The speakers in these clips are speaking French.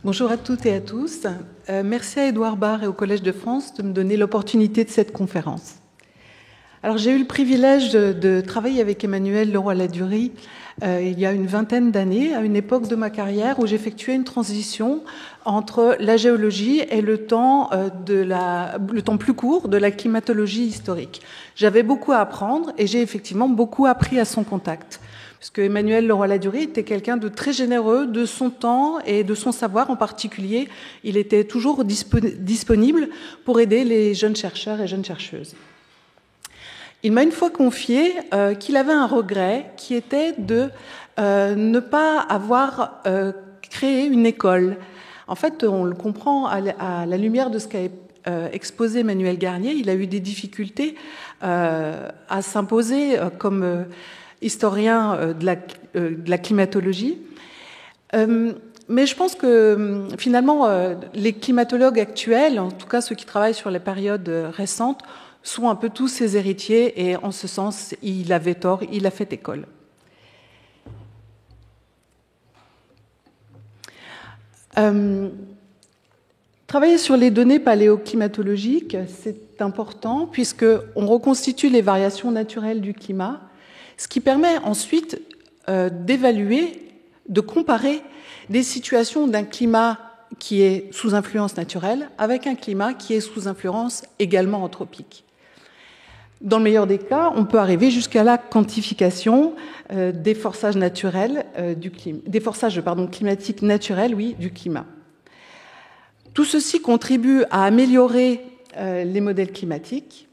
Bonjour à toutes et à tous. Merci à Édouard Barr et au Collège de France de me donner l'opportunité de cette conférence. Alors, j'ai eu le privilège de travailler avec Emmanuel Leroy-Ladurie il y a une vingtaine d'années, à une époque de ma carrière où j'effectuais une transition entre la géologie et le temps plus court de la climatologie historique. J'avais beaucoup à apprendre et j'ai effectivement beaucoup appris à son contact. Puisque Emmanuel Leroy-Ladurie était quelqu'un de très généreux de son temps et de son savoir en particulier. Il était toujours disponible pour aider les jeunes chercheurs et jeunes chercheuses. Il m'a une fois confié qu'il avait un regret qui était de ne pas avoir créé une école. En fait, on le comprend à la lumière de ce qu'a exposé Emmanuel Garnier. Il a eu des difficultés à s'imposer comme historien de la climatologie. Mais je pense que finalement, les climatologues actuels, en tout cas ceux qui travaillent sur les périodes récentes, sont un peu tous ses héritiers et en ce sens, il avait tort, il a fait école. Travailler sur les données paléoclimatologiques, c'est important puisqu'on reconstitue les variations naturelles du climat, ce qui permet ensuite d'évaluer, de comparer des situations d'un climat qui est sous influence naturelle avec un climat qui est sous influence également anthropique. Dans le meilleur des cas, on peut arriver jusqu'à la quantification des forçages naturels climatiques naturels, du climat. Tout ceci contribue à améliorer les modèles climatiques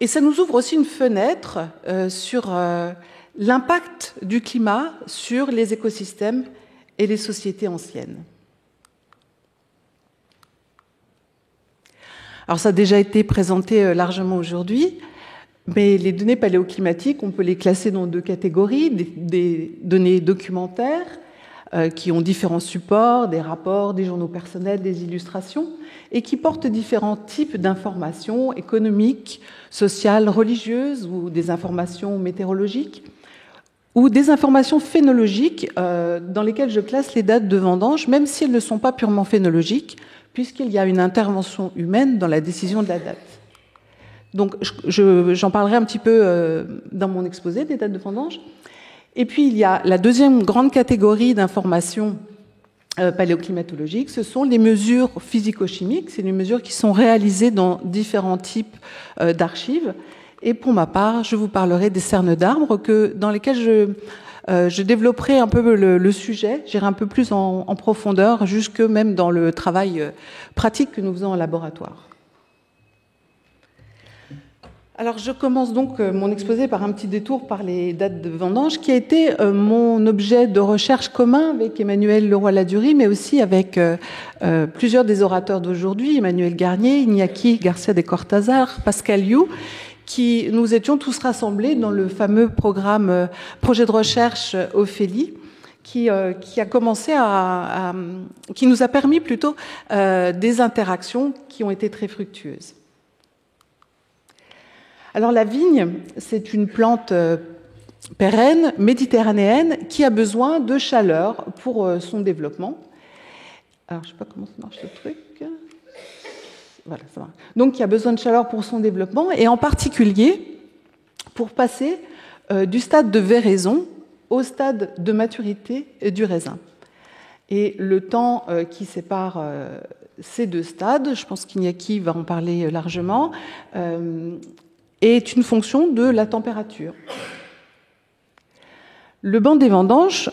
et ça nous ouvre aussi une fenêtre sur l'impact du climat sur les écosystèmes et les sociétés anciennes. Alors ça a déjà été présenté largement aujourd'hui, mais les données paléoclimatiques, on peut les classer dans deux catégories, des données documentaires qui ont différents supports, des rapports, des journaux personnels, des illustrations, et qui portent différents types d'informations économiques, sociales, religieuses, ou des informations météorologiques, ou des informations phénologiques dans lesquelles je classe les dates de vendange, même si elles ne sont pas purement phénologiques, puisqu'il y a une intervention humaine dans la décision de la date. Donc, j'en parlerai un petit peu dans mon exposé des dates de vendange. Et puis, il y a la deuxième grande catégorie d'informations paléoclimatologiques, ce sont les mesures physico-chimiques, c'est les mesures qui sont réalisées dans différents types d'archives. Et pour ma part, je vous parlerai des cernes d'arbres dans lesquels je développerai un peu le sujet, j'irai un peu plus en profondeur, jusque même dans le travail pratique que nous faisons en laboratoire. Alors, je commence donc mon exposé par un petit détour par les dates de vendange, qui a été mon objet de recherche commun avec Emmanuel Leroy-Ladurie, mais aussi avec plusieurs des orateurs d'aujourd'hui, Emmanuel Garnier, Iñaki Garcia de Cortázar, Pascal Yu, qui nous étions tous rassemblés dans le fameux programme projet de recherche Ophélie, qui a commencé qui nous a permis plutôt des interactions qui ont été très fructueuses. Alors la vigne, c'est une plante pérenne, méditerranéenne, qui a besoin de chaleur pour son développement. Alors je ne sais pas comment ça marche le truc. Voilà, ça va. Donc il y a besoin de chaleur pour son développement, et en particulier pour passer du stade de véraison au stade de maturité du raisin. Et le temps qui sépare ces deux stades, je pense qu'Iñaki va en parler largement, est une fonction de la température. Le banc des vendanges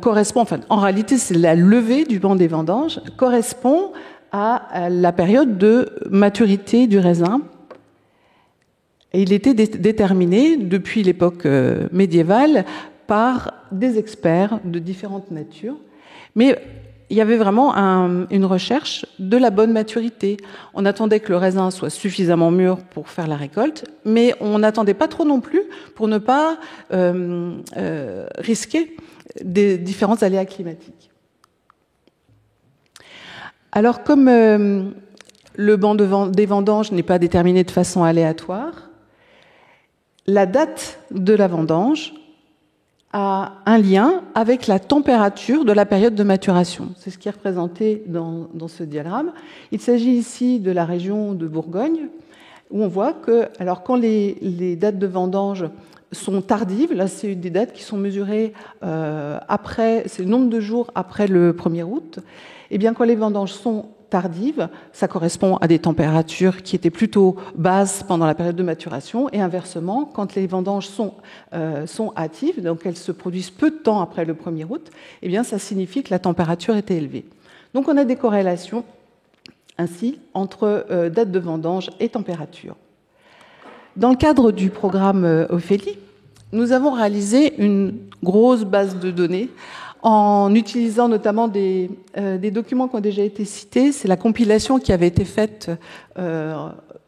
correspond, en réalité c'est la levée du banc des vendanges, correspond à la période de maturité du raisin. Et il était déterminé depuis l'époque médiévale par des experts de différentes natures. Mais il y avait vraiment une recherche de la bonne maturité. On attendait que le raisin soit suffisamment mûr pour faire la récolte, mais on n'attendait pas trop non plus pour ne pas risquer des différents aléas climatiques. Alors, comme le banc des vendanges n'est pas déterminé de façon aléatoire, la date de la vendange a un lien avec la température de la période de maturation. C'est ce qui est représenté dans ce diagramme. Il s'agit ici de la région de Bourgogne, où on voit que, alors quand les dates de vendange sont tardives, là c'est des dates qui sont mesurées après, c'est le nombre de jours après le 1er août, et bien quand les vendanges sont tardives, ça correspond à des températures qui étaient plutôt basses pendant la période de maturation, et inversement, quand les vendanges sont hâtives, donc elles se produisent peu de temps après le 1er août, eh bien ça signifie que la température était élevée. Donc on a des corrélations ainsi entre date de vendange et température. Dans le cadre du programme Ophélie, nous avons réalisé une grosse base de données en utilisant notamment des documents qui ont déjà été cités. C'est la compilation qui avait été faite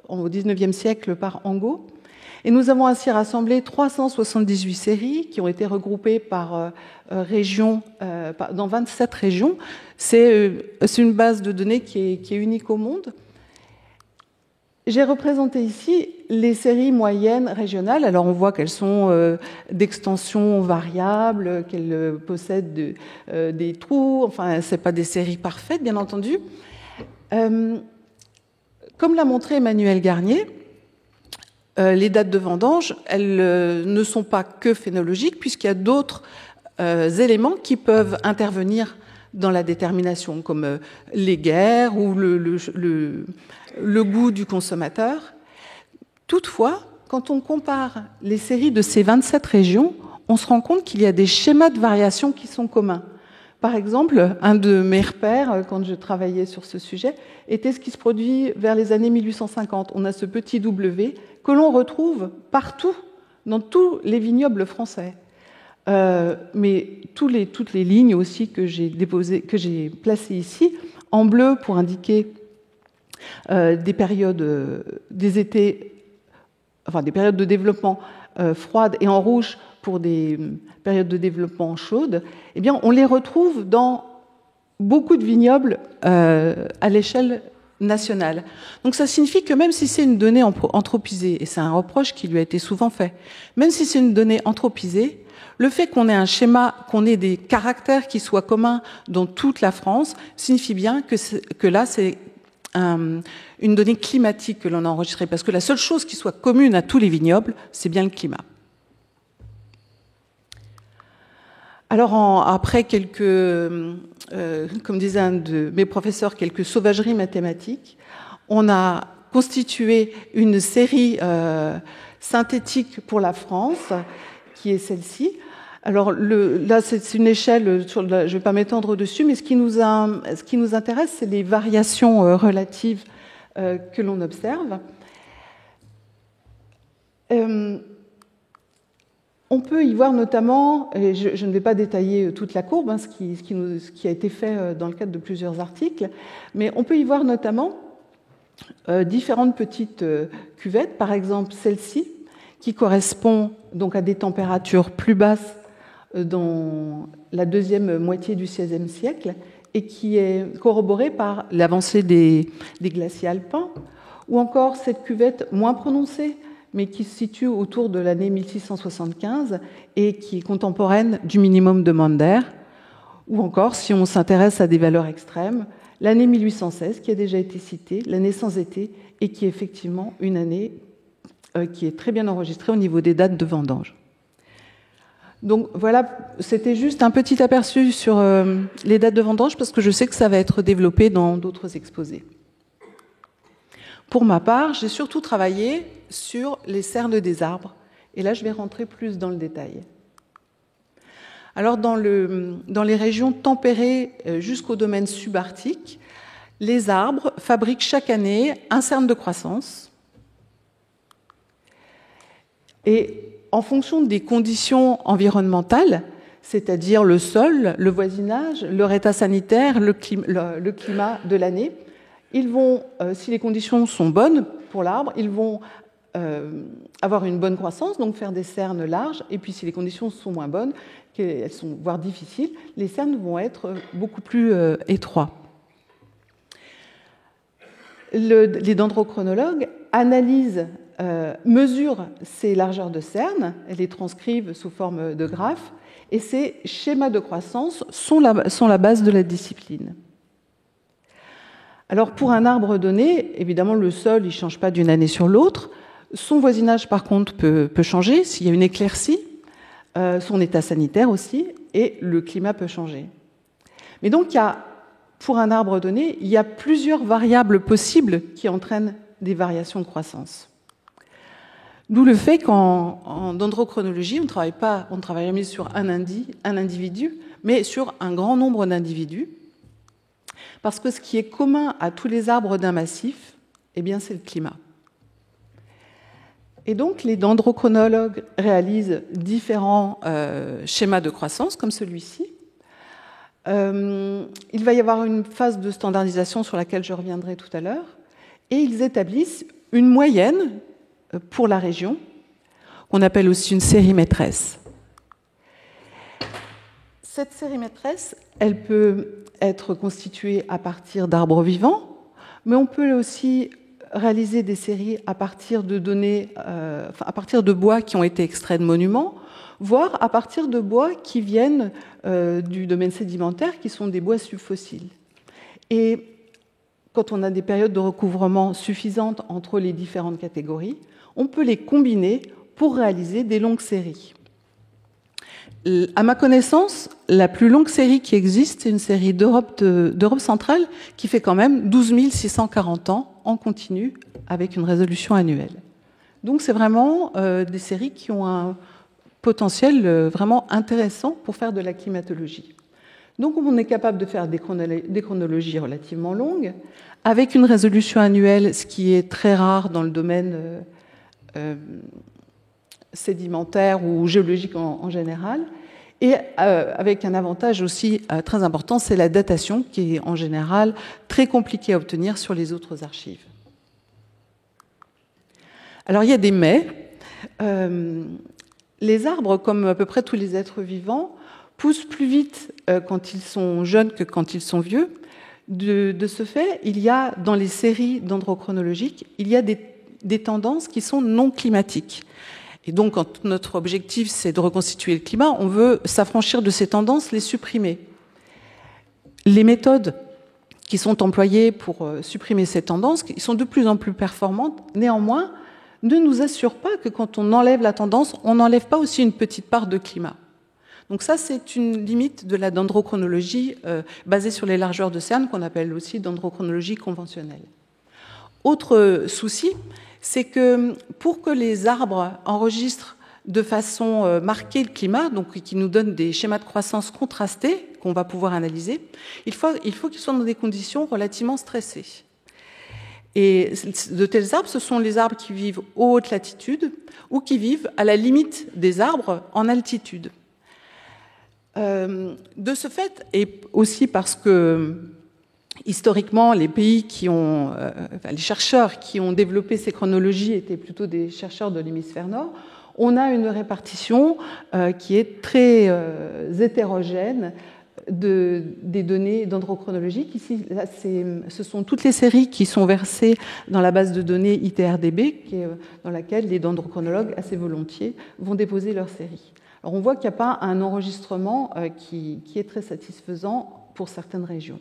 au XIXe siècle par Angot. Et nous avons ainsi rassemblé 378 séries qui ont été regroupées par région, dans 27 régions. C'est une base de données qui est unique au monde. J'ai représenté ici les séries moyennes régionales. Alors on voit qu'elles sont d'extension variable, qu'elles possèdent des trous. Enfin, ce n'est pas des séries parfaites, bien entendu. Comme l'a montré Emmanuel Garnier, les dates de vendange, elles ne sont pas que phénologiques, puisqu'il y a d'autres éléments qui peuvent intervenir dans la détermination, comme les guerres ou le goût du consommateur. Toutefois, quand on compare les séries de ces 27 régions, on se rend compte qu'il y a des schémas de variation qui sont communs. Par exemple, un de mes repères, quand je travaillais sur ce sujet, était ce qui se produit vers les années 1850. On a ce petit W que l'on retrouve partout, dans tous les vignobles français. Mais toutes les lignes aussi que j'ai placées ici, en bleu pour indiquer des périodes des étés, enfin des périodes de développement froides, et en rouge pour des périodes de développement chaudes, eh bien on les retrouve dans beaucoup de vignobles à l'échelle nationale. Donc ça signifie que même si c'est une donnée anthropisée, et c'est un reproche qui lui a été souvent fait, même si c'est une donnée anthropisée, le fait qu'on ait un schéma, qu'on ait des caractères qui soient communs dans toute la France, signifie bien que là, c'est une donnée climatique que l'on a enregistrée, parce que la seule chose qui soit commune à tous les vignobles, c'est bien le climat. Alors, après comme disait un de mes professeurs, quelques sauvageries mathématiques, on a constitué une série synthétique pour la France, qui est celle-ci. Alors là, c'est une échelle, je ne vais pas m'étendre dessus, mais ce qui nous intéresse, c'est les variations relatives que l'on observe. On peut y voir notamment, et je ne vais pas détailler toute la courbe, ce qui a été fait dans le cadre de plusieurs articles, mais on peut y voir notamment différentes petites cuvettes, par exemple celle-ci, qui correspond donc à des températures plus basses dans la deuxième moitié du XVIe siècle et qui est corroborée par l'avancée des glaciers alpins, ou encore cette cuvette moins prononcée, mais qui se situe autour de l'année 1675 et qui est contemporaine du minimum de Maunder, ou encore, si on s'intéresse à des valeurs extrêmes, l'année 1816, qui a déjà été citée, l'année sans été, et qui est effectivement une année qui est très bien enregistrée au niveau des dates de vendange. Donc voilà, c'était juste un petit aperçu sur les dates de vendange, parce que je sais que ça va être développé dans d'autres exposés. Pour ma part, j'ai surtout travaillé sur les cernes des arbres, et là je vais rentrer plus dans le détail. Alors dans les régions tempérées jusqu'au domaine subarctique, les arbres fabriquent chaque année un cerne de croissance, et en fonction des conditions environnementales, c'est-à-dire le sol, le voisinage, leur état sanitaire, le climat de l'année, ils vont, si les conditions sont bonnes pour l'arbre, ils vont avoir une bonne croissance, donc faire des cernes larges, et puis si les conditions sont moins bonnes, qu'elles sont voire difficiles, les cernes vont être beaucoup plus étroits. les dendrochronologues analysent, mesurent ces largeurs de cernes, et les transcrivent sous forme de graphes, et ces schémas de croissance sont la base de la discipline. Alors pour un arbre donné, évidemment le sol ne change pas d'une année sur l'autre. Son voisinage par contre peut changer s'il y a une éclaircie, son état sanitaire aussi, et le climat peut changer. Mais donc pour un arbre donné, il y a plusieurs variables possibles qui entraînent des variations de croissance. D'où le fait qu'en dendrochronologie, on ne travaille jamais sur un individu, mais sur un grand nombre d'individus. Parce que ce qui est commun à tous les arbres d'un massif, eh bien, c'est le climat. Et donc, les dendrochronologues réalisent différents schémas de croissance, comme celui-ci. Il va y avoir une phase de standardisation sur laquelle je reviendrai tout à l'heure, et ils établissent une moyenne pour la région, qu'on appelle aussi une série maîtresse. Cette série maîtresse, elle peut être constituée à partir d'arbres vivants, mais on peut aussi réaliser des séries à partir de données, à partir de bois qui ont été extraits de monuments, voire à partir de bois qui viennent du domaine sédimentaire, qui sont des bois subfossiles. Et quand on a des périodes de recouvrement suffisantes entre les différentes catégories, on peut les combiner pour réaliser des longues séries. À ma connaissance, la plus longue série qui existe, c'est une série d'Europe centrale qui fait quand même 12 640 ans en continu avec une résolution annuelle. Donc c'est vraiment des séries qui ont un potentiel vraiment intéressant pour faire de la climatologie. Donc on est capable de faire des chronologies relativement longues avec une résolution annuelle, ce qui est très rare dans le domaine sédimentaire ou géologique en général, et avec un avantage aussi très important, c'est la datation qui est en général très compliquée à obtenir sur les autres archives. Alors il y a des mais. Les arbres, comme à peu près tous les êtres vivants, poussent plus vite quand ils sont jeunes que quand ils sont vieux. De ce fait, il y a dans les séries dendrochronologiques, il y a des tendances qui sont non climatiques. Et donc, quand notre objectif, c'est de reconstituer le climat, on veut s'affranchir de ces tendances, les supprimer. Les méthodes qui sont employées pour supprimer ces tendances, qui sont de plus en plus performantes, néanmoins, ne nous assurent pas que quand on enlève la tendance, on n'enlève pas aussi une petite part de climat. Donc ça, c'est une limite de la dendrochronologie basée sur les largeurs de cernes, qu'on appelle aussi dendrochronologie conventionnelle. Autre souci, c'est que pour que les arbres enregistrent de façon marquée le climat, donc qui nous donnent des schémas de croissance contrastés qu'on va pouvoir analyser, il faut qu'ils soient dans des conditions relativement stressées. Et de tels arbres, ce sont les arbres qui vivent aux hautes latitudes ou qui vivent à la limite des arbres en altitude. De ce fait, et aussi parce que historiquement, les pays les chercheurs qui ont développé ces chronologies étaient plutôt des chercheurs de l'hémisphère nord, on a une répartition qui est très hétérogène des données dendrochronologiques. Ici, là, ce sont toutes les séries qui sont versées dans la base de données ITRDB, dans laquelle les dendrochronologues, assez volontiers, vont déposer leurs séries. Alors, on voit qu'il n'y a pas un enregistrement qui est très satisfaisant pour certaines régions.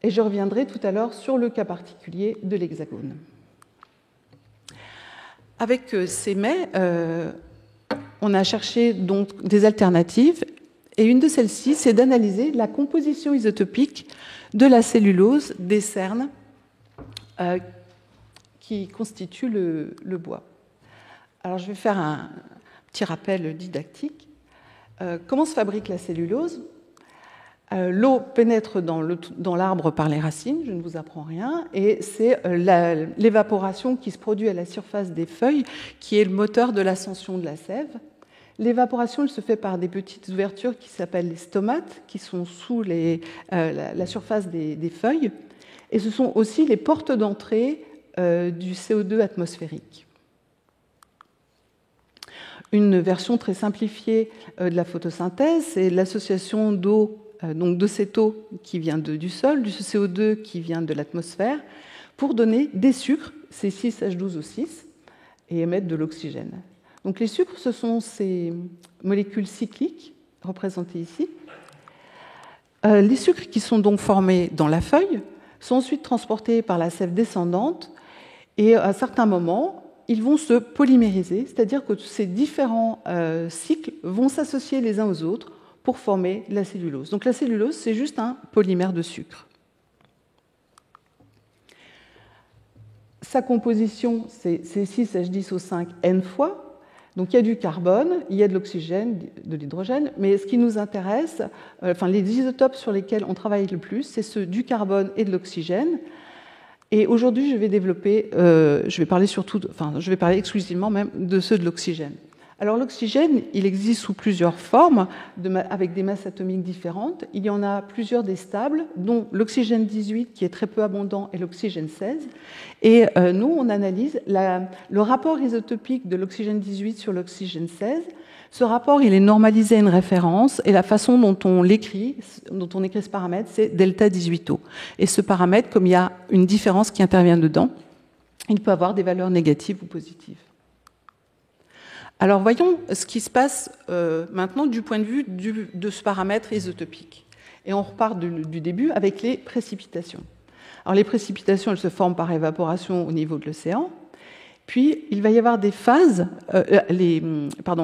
Et je reviendrai tout à l'heure sur le cas particulier de l'Hexagone. Avec ces mais, on a cherché donc des alternatives, et une de celles-ci, c'est d'analyser la composition isotopique de la cellulose des cernes qui constituent le bois. Alors je vais faire un petit rappel didactique. Comment se fabrique la cellulose ? L'eau pénètre dans l'arbre par les racines, je ne vous apprends rien, et c'est l'évaporation qui se produit à la surface des feuilles qui est le moteur de l'ascension de la sève. L'évaporation, elle se fait par des petites ouvertures qui s'appellent les stomates, qui sont sous la surface des feuilles, et ce sont aussi les portes d'entrée du CO2 atmosphérique. Une version très simplifiée de la photosynthèse, c'est l'association d'eau donc de cette eau qui vient du sol, du CO2 qui vient de l'atmosphère, pour donner des sucres, C6H12O6, et émettre de l'oxygène. Donc les sucres, ce sont ces molécules cycliques, représentées ici. Les sucres qui sont donc formés dans la feuille sont ensuite transportés par la sève descendante et à certains moments, ils vont se polymériser, c'est-à-dire que ces différents cycles vont s'associer les uns aux autres pour former la cellulose. Donc la cellulose, c'est juste un polymère de sucre. Sa composition, c'est C6H10O5 N fois. Donc il y a du carbone, il y a de l'oxygène, de l'hydrogène, mais ce qui nous intéresse, les isotopes sur lesquels on travaille le plus, c'est ceux du carbone et de l'oxygène. Et aujourd'hui, je vais parler exclusivement même de ceux de l'oxygène. Alors l'oxygène, il existe sous plusieurs formes, avec des masses atomiques différentes. Il y en a plusieurs des stables, dont l'oxygène 18, qui est très peu abondant, et l'oxygène 16. Et nous, on analyse le rapport isotopique de l'oxygène 18 sur l'oxygène 16. Ce rapport, il est normalisé à une référence, et la façon dont on écrit ce paramètre, c'est delta 18O. Et ce paramètre, comme il y a une différence qui intervient dedans, il peut avoir des valeurs négatives ou positives. Alors voyons ce qui se passe maintenant du point de vue de ce paramètre isotopique. Et on repart du début avec les précipitations. Alors les précipitations, elles se forment par évaporation au niveau de l'océan. Puis il va y avoir des phases,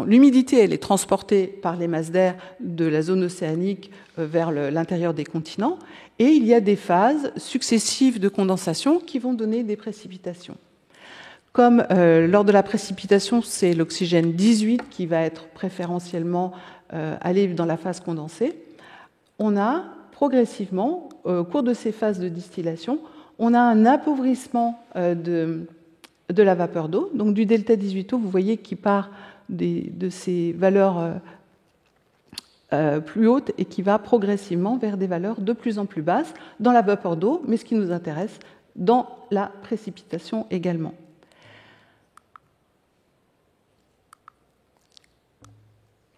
l'humidité elle est transportée par les masses d'air de la zone océanique vers l'intérieur des continents. Et il y a des phases successives de condensation qui vont donner des précipitations. Comme lors de la précipitation, c'est l'oxygène 18 qui va être préférentiellement aller dans la phase condensée, on a progressivement, au cours de ces phases de distillation, on a un appauvrissement de la vapeur d'eau, donc du delta 18O, vous voyez, qui part de ces valeurs plus hautes et qui va progressivement vers des valeurs de plus en plus basses dans la vapeur d'eau, mais ce qui nous intéresse, dans la précipitation également.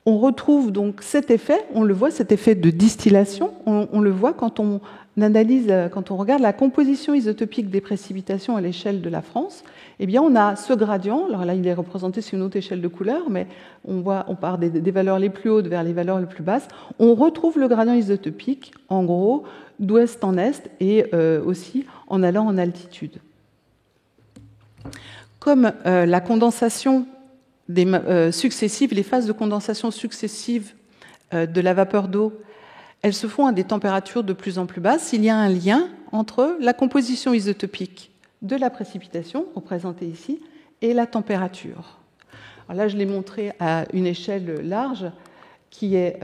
On retrouve donc cet effet, on le voit, cet effet de distillation, on le voit quand on analyse, quand on regarde la composition isotopique des précipitations à l'échelle de la France. Eh bien, on a ce gradient, alors là il est représenté sur une autre échelle de couleur, mais on part des valeurs les plus hautes vers les valeurs les plus basses. On retrouve le gradient isotopique, en gros, d'ouest en est et aussi en allant en altitude. Comme la condensation successives, les phases de condensation successives de la vapeur d'eau, elles se font à des températures de plus en plus basses. Il y a un lien entre la composition isotopique de la précipitation, représentée ici, et la température. Alors là, je l'ai montré à une échelle large qui est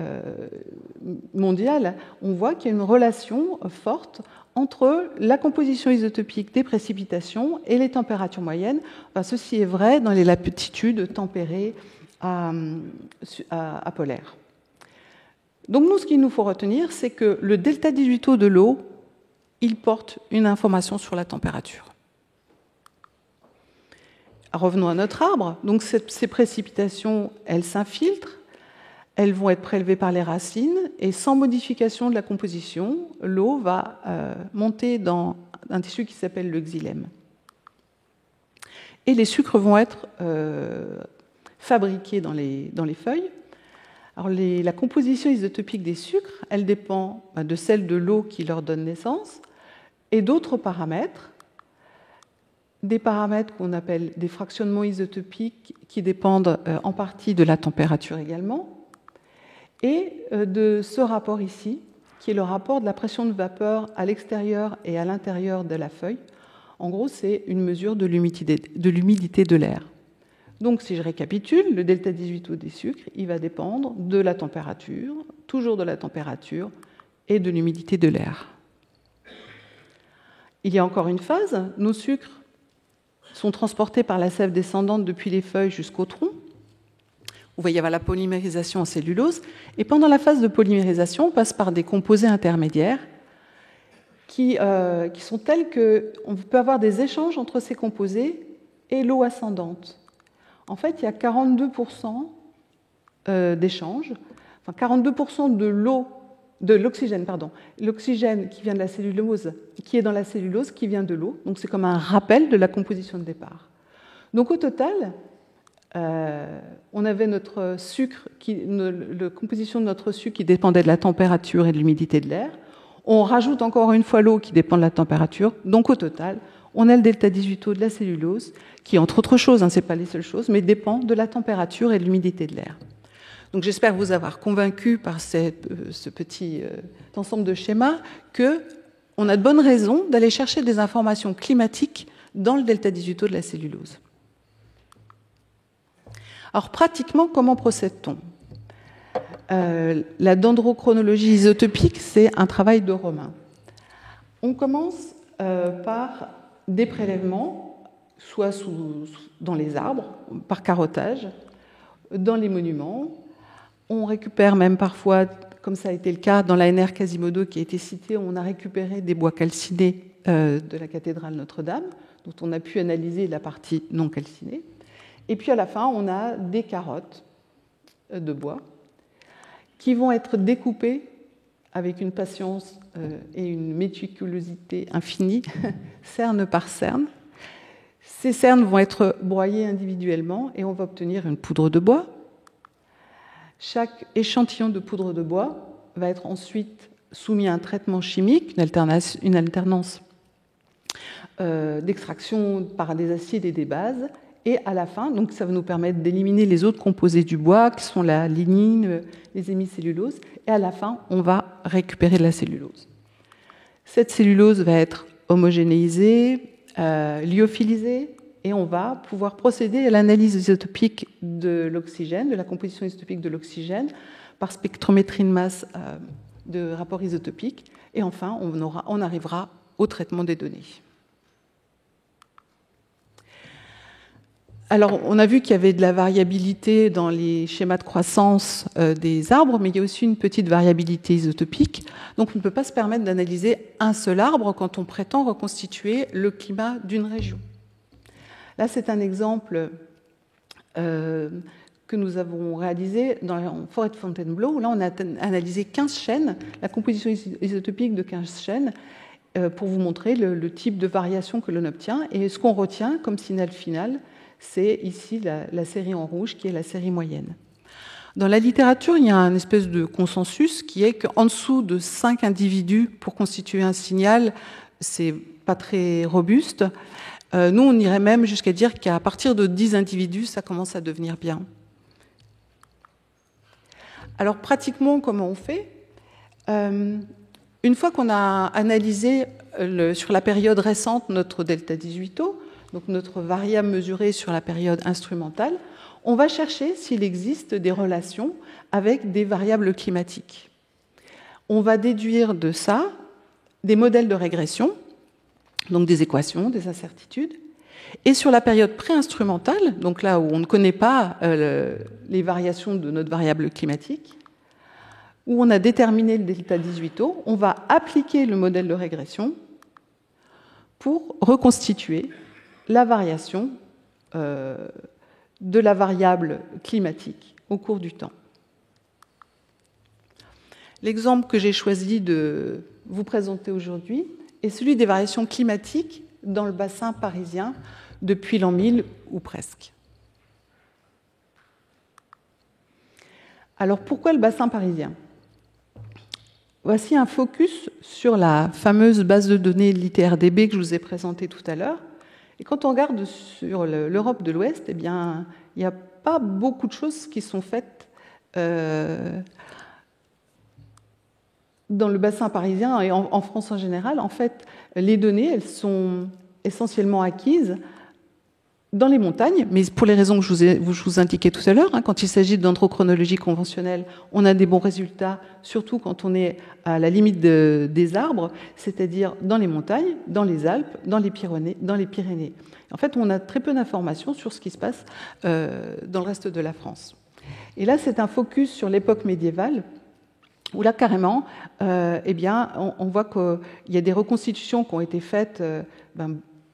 mondiale. On voit qu'il y a une relation forte entre la composition isotopique des précipitations et les températures moyennes. Ceci est vrai dans les latitudes tempérées à polaires. Donc nous, ce qu'il nous faut retenir, c'est que le delta 18O de l'eau, il porte une information sur la température. Revenons à notre arbre. Donc ces précipitations, elles s'infiltrent, elles vont être prélevées par les racines et sans modification de la composition, l'eau va monter dans un tissu qui s'appelle le xylème. Et les sucres vont être fabriqués dans les feuilles. Alors la composition isotopique des sucres, elle dépend de celle de l'eau qui leur donne naissance et d'autres paramètres, des paramètres qu'on appelle des fractionnements isotopiques qui dépendent en partie de la température également, et de ce rapport ici, qui est le rapport de la pression de vapeur à l'extérieur et à l'intérieur de la feuille. En gros, c'est une mesure de l'humidité de l'air. Donc, si je récapitule, le delta 18O des sucres, il va dépendre de la température, toujours de la température, et de l'humidité de l'air. Il y a encore une phase. Nos sucres sont transportés par la sève descendante depuis les feuilles jusqu'au tronc. Vous voyez, il y a la polymérisation en cellulose. Et pendant la phase de polymérisation, on passe par des composés intermédiaires qui sont tels qu'on peut avoir des échanges entre ces composés et l'eau ascendante. En fait, il y a 42% d'échanges. Enfin, 42% de l'eau de l'oxygène, pardon. L'oxygène qui vient de la cellulose, qui est dans la cellulose, qui vient de l'eau. Donc c'est comme un rappel de la composition de départ. Donc au total, on avait notre sucre, la composition de notre sucre qui dépendait de la température et de l'humidité de l'air. On rajoute encore une fois l'eau qui dépend de la température. Donc au total, on a le delta 18O de la cellulose, qui entre autres choses, ce n'est pas les seules choses, mais dépend de la température et de l'humidité de l'air. Donc j'espère vous avoir convaincu par ce petit ensemble de schémas qu'on a de bonnes raisons d'aller chercher des informations climatiques dans le delta 18O de la cellulose. Alors pratiquement, comment procède-t-on ? La dendrochronologie isotopique, c'est un travail de Romain. On commence par des prélèvements, soit dans les arbres, par carottage, dans les monuments. On récupère même parfois, comme ça a été le cas dans l'ANR Quasimodo qui a été cité, on a récupéré des bois calcinés de la cathédrale Notre-Dame, dont on a pu analyser la partie non calcinée. Et puis à la fin, on a des carottes de bois qui vont être découpées avec une patience et une méticulosité infinie, cerne par cerne. Ces cernes vont être broyées individuellement et on va obtenir une poudre de bois. Chaque échantillon de poudre de bois va être ensuite soumis à un traitement chimique, une alternance d'extraction par des acides et des bases. Et à la fin, donc ça va nous permettre d'éliminer les autres composés du bois, qui sont la lignine, les hémicelluloses. Et à la fin, on va récupérer de la cellulose. Cette cellulose va être homogénéisée, lyophilisée, et on va pouvoir procéder à l'analyse isotopique de l'oxygène, de la composition isotopique de l'oxygène, par spectrométrie de masse de rapport isotopique. Et enfin, on arrivera au traitement des données. Alors, on a vu qu'il y avait de la variabilité dans les schémas de croissance des arbres, mais il y a aussi une petite variabilité isotopique. Donc, on ne peut pas se permettre d'analyser un seul arbre quand on prétend reconstituer le climat d'une région. Là, c'est un exemple que nous avons réalisé en forêt de Fontainebleau. Là, on a analysé 15 chaînes, la composition isotopique de 15 chaînes, pour vous montrer le type de variation que l'on obtient. Et ce qu'on retient comme signal final, c'est ici la série en rouge, qui est la série moyenne. Dans la littérature, il y a un espèce de consensus qui est qu'en dessous de 5 individus pour constituer un signal, c'est pas très robuste. Nous, on irait même jusqu'à dire qu'à partir de 10 individus, ça commence à devenir bien. Alors, pratiquement, comment on fait ? Une fois qu'on a analysé sur la période récente notre delta 18O, donc notre variable mesurée sur la période instrumentale, on va chercher s'il existe des relations avec des variables climatiques. On va déduire de ça des modèles de régression, donc des équations, des incertitudes. Et sur la période pré-instrumentale, donc là où on ne connaît pas les variations de notre variable climatique, où on a déterminé le delta 18O, on va appliquer le modèle de régression pour reconstituer la variation de la variable climatique au cours du temps. L'exemple que j'ai choisi de vous présenter aujourd'hui est celui des variations climatiques dans le bassin parisien depuis l'an 1000 ou presque. Alors pourquoi le bassin parisien ? Voici un focus sur la fameuse base de données LiteRDB que je vous ai présentée tout à l'heure. Et quand on regarde sur l'Europe de l'Ouest, eh bien, il n'y a pas beaucoup de choses qui sont faites dans le bassin parisien et en France en général. En fait, les données, elles sont essentiellement acquises dans les montagnes, mais pour les raisons que je vous indiquais tout à l'heure, quand il s'agit de dendrochronologie conventionnelle, on a des bons résultats, surtout quand on est à la limite des arbres, c'est-à-dire dans les montagnes, dans les Alpes, dans les Pyrénées. En fait, on a très peu d'informations sur ce qui se passe dans le reste de la France. Et là, c'est un focus sur l'époque médiévale, où là, carrément, on voit qu'il y a des reconstitutions qui ont été faites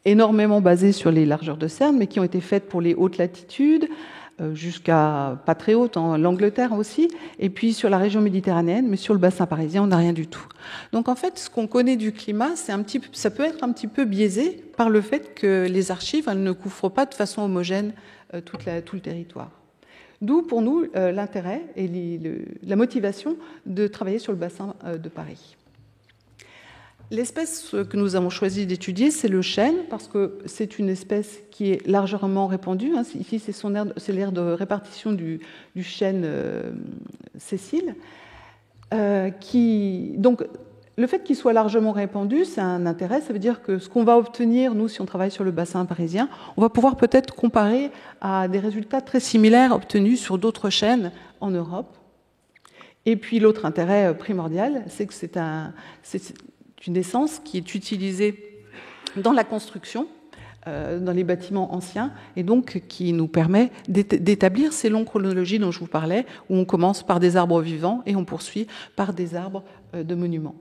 énormément basées sur les largeurs de cernes, mais qui ont été faites pour les hautes latitudes, jusqu'à pas très haute, en l'Angleterre aussi, et puis sur la région méditerranéenne, mais sur le bassin parisien, on n'a rien du tout. Donc en fait, ce qu'on connaît du climat, ça peut être un petit peu biaisé par le fait que les archives ne couvrent pas de façon homogène tout le territoire. D'où pour nous l'intérêt et la motivation de travailler sur le bassin de Paris. L'espèce que nous avons choisi d'étudier, c'est le chêne, parce que c'est une espèce qui est largement répandue. Ici, c'est l'aire de répartition du chêne sessile. Donc, le fait qu'il soit largement répandu, c'est un intérêt. Ça veut dire que ce qu'on va obtenir, nous, si on travaille sur le bassin parisien, on va pouvoir peut-être comparer à des résultats très similaires obtenus sur d'autres chênes en Europe. Et puis, l'autre intérêt primordial, c'est que c'est une essence qui est utilisée dans la construction, dans les bâtiments anciens, et donc qui nous permet d'établir ces longues chronologies dont je vous parlais, où on commence par des arbres vivants et on poursuit par des arbres de monuments.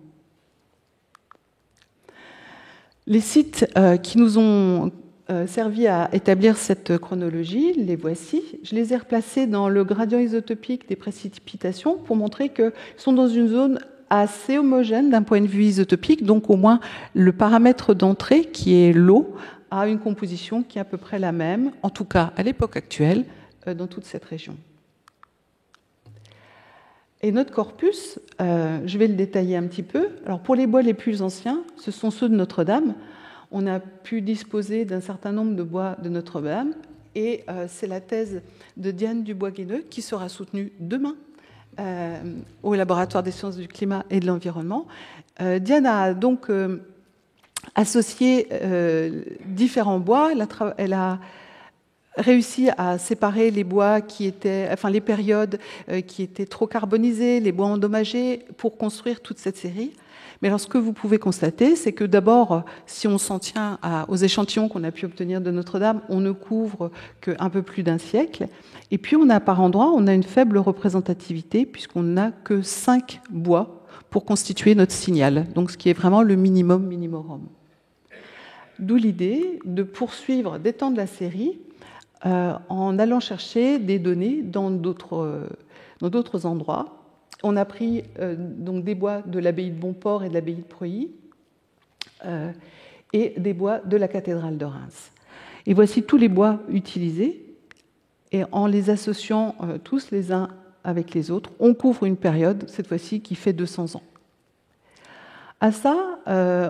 Les sites qui nous ont servi à établir cette chronologie, les voici. Je les ai replacés dans le gradient isotopique des précipitations pour montrer qu'ils sont dans une zone assez homogène d'un point de vue isotopique, donc au moins le paramètre d'entrée, qui est l'eau, a une composition qui est à peu près la même, en tout cas à l'époque actuelle, dans toute cette région. Et notre corpus, je vais le détailler un petit peu. Alors pour les bois les plus anciens, ce sont ceux de Notre-Dame. On a pu disposer d'un certain nombre de bois de Notre-Dame, et c'est la thèse de Diane Dubois-Guéneux qui sera soutenue demain au laboratoire des sciences du climat et de l'environnement. Diane a donc associé différents bois. Elle a réussi à séparer les bois les périodes qui étaient trop carbonisées, les bois endommagés, pour construire toute cette série. Mais alors, ce que vous pouvez constater, c'est que d'abord, si on s'en tient aux échantillons qu'on a pu obtenir de Notre-Dame, on ne couvre qu'un peu plus d'un siècle. Et puis, par endroits, on a une faible représentativité, puisqu'on n'a que 5 bois pour constituer notre signal. Donc, ce qui est vraiment le minimum minimorum. D'où l'idée de poursuivre, d'étendre la série en allant chercher des données dans d'autres endroits. On a pris donc des bois de l'abbaye de Bomport et de l'abbaye de Preuilly et des bois de la cathédrale de Reims. Et voici tous les bois utilisés, et en les associant tous les uns avec les autres, on couvre une période, cette fois-ci, qui fait 200 ans. À ça,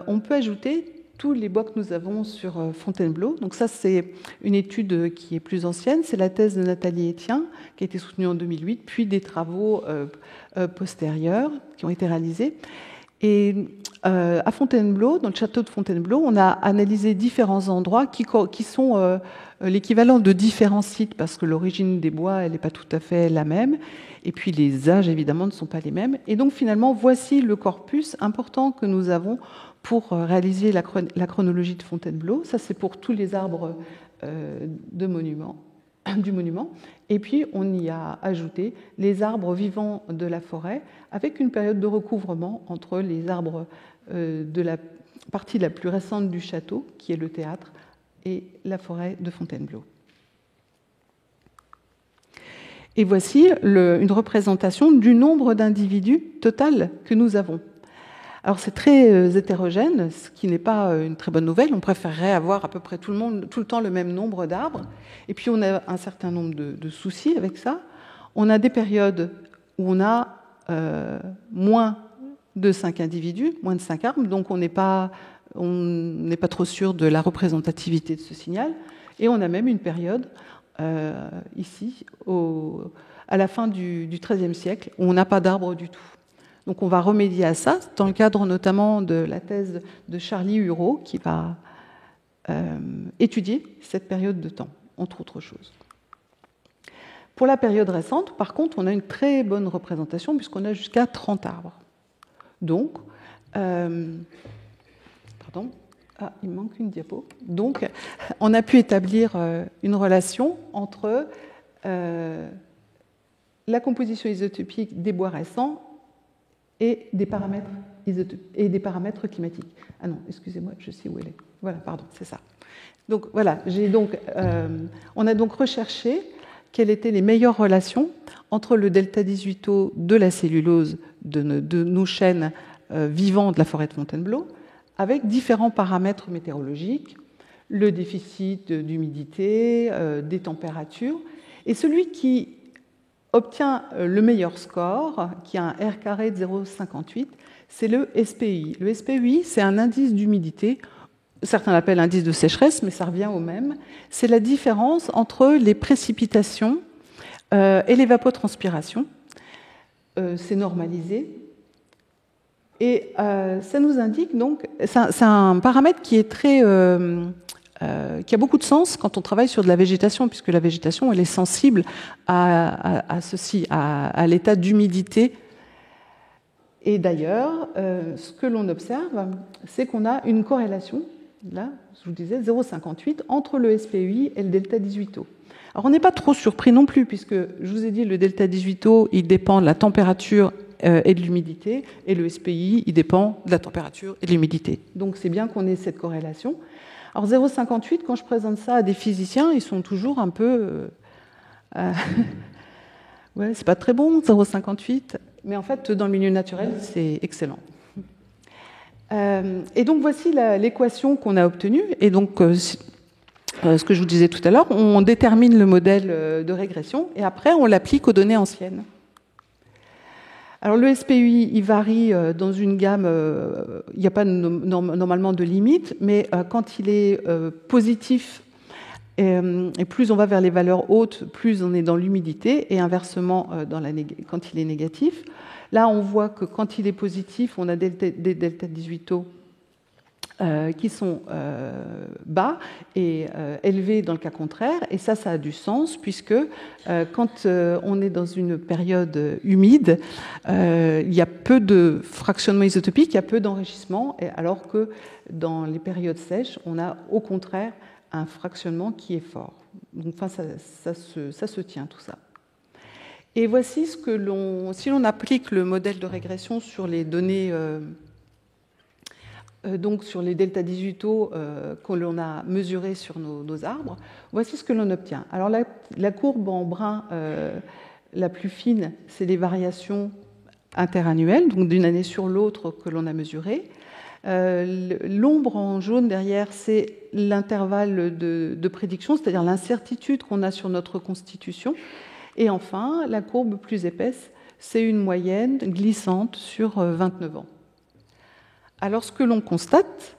on peut ajouter tous les bois que nous avons sur Fontainebleau. Donc ça, c'est une étude qui est plus ancienne. C'est la thèse de Nathalie Etienne, qui a été soutenue en 2008, puis des travaux postérieurs qui ont été réalisés. Et à Fontainebleau, dans le château de Fontainebleau, on a analysé différents endroits qui sont l'équivalent de différents sites, parce que l'origine des bois, elle n'est pas tout à fait la même. Et puis les âges, évidemment, ne sont pas les mêmes. Et donc, finalement, voici le corpus important que nous avons pour réaliser la chronologie de Fontainebleau. Ça, c'est pour tous les arbres du monument. Et puis, on y a ajouté les arbres vivants de la forêt, avec une période de recouvrement entre les arbres de la partie la plus récente du château, qui est le théâtre, et la forêt de Fontainebleau. Et voici une représentation du nombre d'individus total que nous avons. Alors c'est très hétérogène, ce qui n'est pas une très bonne nouvelle. On préférerait avoir à peu près tout le temps le même nombre d'arbres. Et puis on a un certain nombre de soucis avec ça. On a des périodes où on a moins de 5 individus, moins de 5 arbres, donc on n'est pas trop sûr de la représentativité de ce signal. Et on a même une période, ici, à la fin du XIIIe siècle, où on n'a pas d'arbres du tout. Donc on va remédier à ça, dans le cadre notamment de la thèse de Charlie Hureau, qui va étudier cette période de temps, entre autres choses. Pour la période récente, par contre, on a une très bonne représentation, puisqu'on a jusqu'à 30 arbres. Donc, il me manque une diapo. Donc, on a pu établir une relation entre la composition isotopique des bois récents et des paramètres climatiques. Ah non, excusez-moi, je sais où elle est. Voilà, pardon, c'est ça. Donc voilà, on a donc recherché quelles étaient les meilleures relations entre le delta 18O de la cellulose de nos chênes vivants de la forêt de Fontainebleau avec différents paramètres météorologiques, le déficit d'humidité, des températures. Et celui qui obtient le meilleur score, qui a un R carré de 0,58, c'est le SPUI. Le SPUI, c'est un indice d'humidité. Certains l'appellent indice de sécheresse, mais ça revient au même. C'est la différence entre les précipitations et l'évapotranspiration. C'est normalisé. Et ça nous indique donc, c'est un paramètre qui est très, qui a beaucoup de sens quand on travaille sur de la végétation, puisque la végétation, elle est sensible à ceci, à l'état d'humidité. Et d'ailleurs, ce que l'on observe, c'est qu'on a une corrélation, là, je vous disais, 0,58, entre le SPUI et le delta 18O. Alors on n'est pas trop surpris non plus, puisque je vous ai dit, le delta 18O, il dépend de la température et de l'humidité, et le SPI, il dépend de la température et de l'humidité. Donc c'est bien qu'on ait cette corrélation. Alors 0,58, quand je présente ça à des physiciens, ils sont toujours un peu... ouais, c'est pas très bon, 0,58, mais en fait, dans le milieu naturel, c'est excellent. Et donc voici l'équation qu'on a obtenue, et donc... ce que je vous disais tout à l'heure, on détermine le modèle de régression et après on l'applique aux données anciennes. Alors le SPUI, il varie dans une gamme, il n'y a pas normalement de limite, mais quand il est positif, et plus on va vers les valeurs hautes, plus on est dans l'humidité, et inversement quand il est négatif. Là, on voit que quand il est positif, on a des delta 18O qui sont bas et élevés dans le cas contraire. Et ça a du sens, puisque quand on est dans une période humide, il y a peu de fractionnement isotopique, il y a peu d'enrichissement, alors que dans les périodes sèches, on a au contraire un fractionnement qui est fort. Donc, enfin, ça se tient tout ça. Et voici ce que si l'on applique le modèle de régression sur les données... donc sur les delta 18O que l'on a mesurés sur nos arbres, voici ce que l'on obtient. Alors la courbe en brun la plus fine, c'est les variations interannuelles, donc d'une année sur l'autre que l'on a mesurées. L'ombre en jaune derrière, c'est l'intervalle de prédiction, c'est-à-dire l'incertitude qu'on a sur notre constitution. Et enfin, la courbe plus épaisse, c'est une moyenne glissante sur 29 ans. Alors, ce que l'on constate,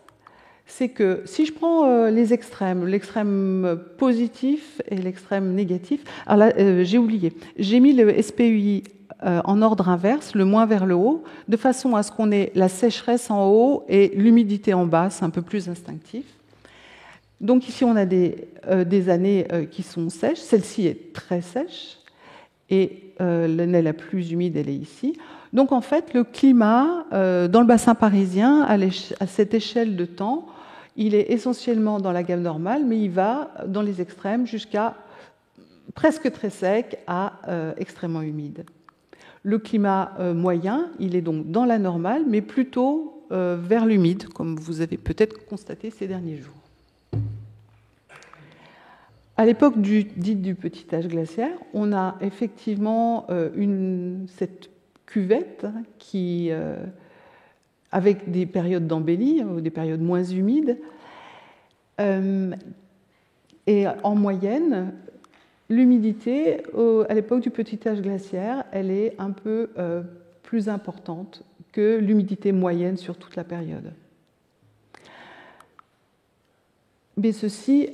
c'est que si je prends les extrêmes, l'extrême positif et l'extrême négatif, alors là, j'ai oublié, j'ai mis le SPUI en ordre inverse, le moins vers le haut, de façon à ce qu'on ait la sécheresse en haut et l'humidité en bas, c'est un peu plus instinctif. Donc ici, on a des années qui sont sèches, celle-ci est très sèche, et l'année la plus humide, elle est ici. Donc en fait, le climat dans le bassin parisien, à cette échelle de temps, il est essentiellement dans la gamme normale, mais il va dans les extrêmes jusqu'à presque très sec à extrêmement humide. Le climat moyen, il est donc dans la normale, mais plutôt vers l'humide, comme vous avez peut-être constaté ces derniers jours. À l'époque dite du petit âge glaciaire, on a effectivement cette cuvette qui, avec des périodes d'embellie, ou des périodes moins humides. Et en moyenne, l'humidité, à l'époque du petit âge glaciaire, elle est un peu plus importante que l'humidité moyenne sur toute la période. Mais ceci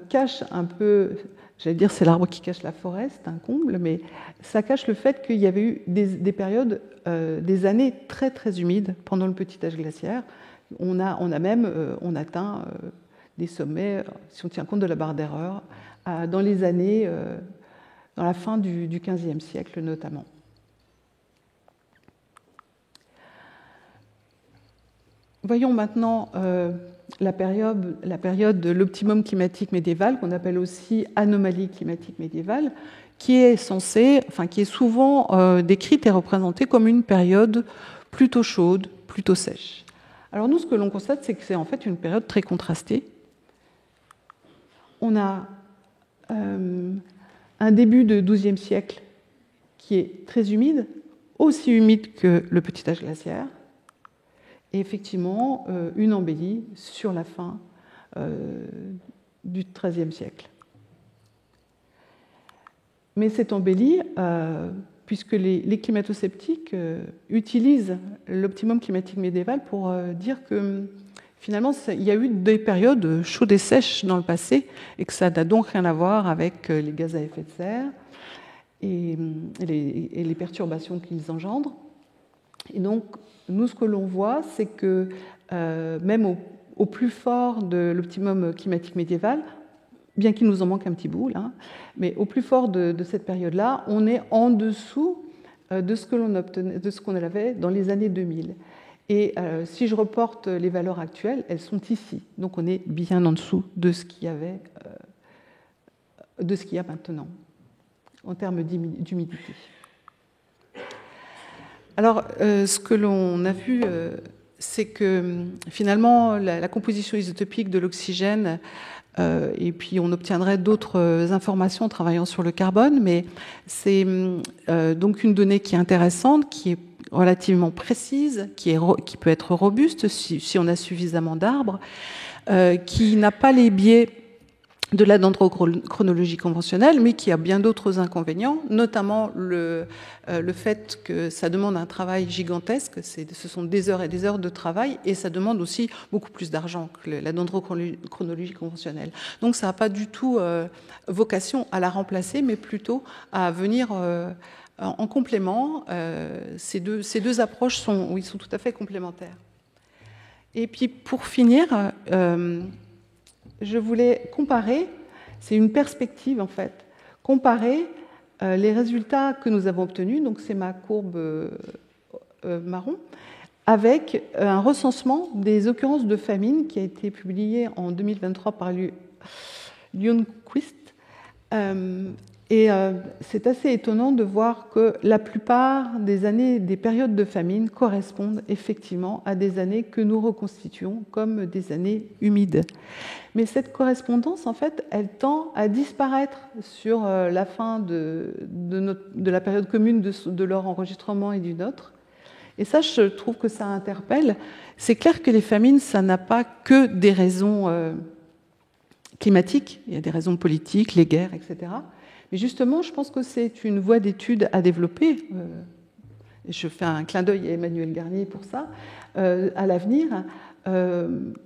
cache un peu, j'allais dire c'est l'arbre qui cache la forêt, c'est un comble, mais ça cache le fait qu'il y avait eu des périodes, des années très très humides pendant le petit âge glaciaire. On atteint des sommets, si on tient compte de la barre d'erreur, dans les années, dans la fin du XVe siècle notamment. Voyons maintenant la période de l'optimum climatique médiéval, qu'on appelle aussi anomalie climatique médiévale, qui est souvent décrite et représentée comme une période plutôt chaude, plutôt sèche. Alors nous, ce que l'on constate, c'est que c'est en fait une période très contrastée. On a un début de XIIe siècle qui est très humide, aussi humide que le petit âge glaciaire, et effectivement une embellie sur la fin du XIIIe siècle. Mais cette embellie, puisque les climato-sceptiques utilisent l'optimum climatique médiéval pour dire que finalement il y a eu des périodes chaudes et sèches dans le passé et que ça n'a donc rien à voir avec les gaz à effet de serre et les perturbations qu'ils engendrent. Et donc, nous, ce que l'on voit, c'est que même au plus fort de l'optimum climatique médiéval, bien qu'il nous en manque un petit bout, là, mais au plus fort de cette période-là, on est en dessous de ce que l'on obtenait, de ce qu'on avait dans les années 2000. Et si je reporte les valeurs actuelles, elles sont ici. Donc on est bien en dessous de ce qu'il y avait, de ce qu'il y a maintenant, en termes d'humidité. Alors, ce que l'on a vu, c'est que finalement, la composition isotopique de l'oxygène, et puis on obtiendrait d'autres informations en travaillant sur le carbone, mais c'est donc une donnée qui est intéressante, qui est relativement précise, qui peut être robuste si on a suffisamment d'arbres, qui n'a pas les biais de la dendrochronologie conventionnelle, mais qui a bien d'autres inconvénients, notamment le fait que ça demande un travail gigantesque, ce sont des heures et des heures de travail, et ça demande aussi beaucoup plus d'argent que la dendrochronologie conventionnelle. Donc ça n'a pas du tout vocation à la remplacer, mais plutôt à venir en complément. Ces deux approches sont tout à fait complémentaires. Et puis pour finir, je voulais comparer, c'est une perspective en fait, comparer les résultats que nous avons obtenus, donc c'est ma courbe marron, avec un recensement des occurrences de famine qui a été publié en 2023 par Lundquist. Et c'est assez étonnant de voir que la plupart des périodes de famine correspondent effectivement à des années que nous reconstituons comme des années humides. Mais cette correspondance, en fait, elle tend à disparaître sur la fin de la période commune de leur enregistrement et du nôtre. Et ça, je trouve que ça interpelle. C'est clair que les famines, ça n'a pas que des raisons climatiques. Il y a des raisons politiques, les guerres, etc. Mais justement, je pense que c'est une voie d'étude à développer. Je fais un clin d'œil à Emmanuel Garnier pour ça, à l'avenir,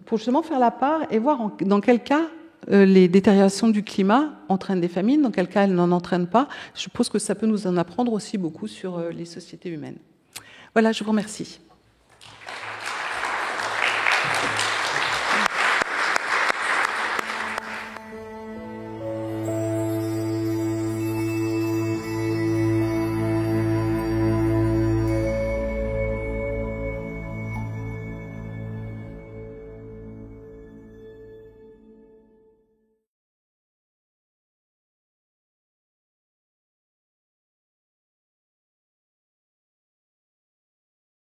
pour justement faire la part et voir dans quel cas les détériorations du climat entraînent des famines, dans quel cas elles n'en entraînent pas. Je pense que ça peut nous en apprendre aussi beaucoup sur les sociétés humaines. Voilà, je vous remercie.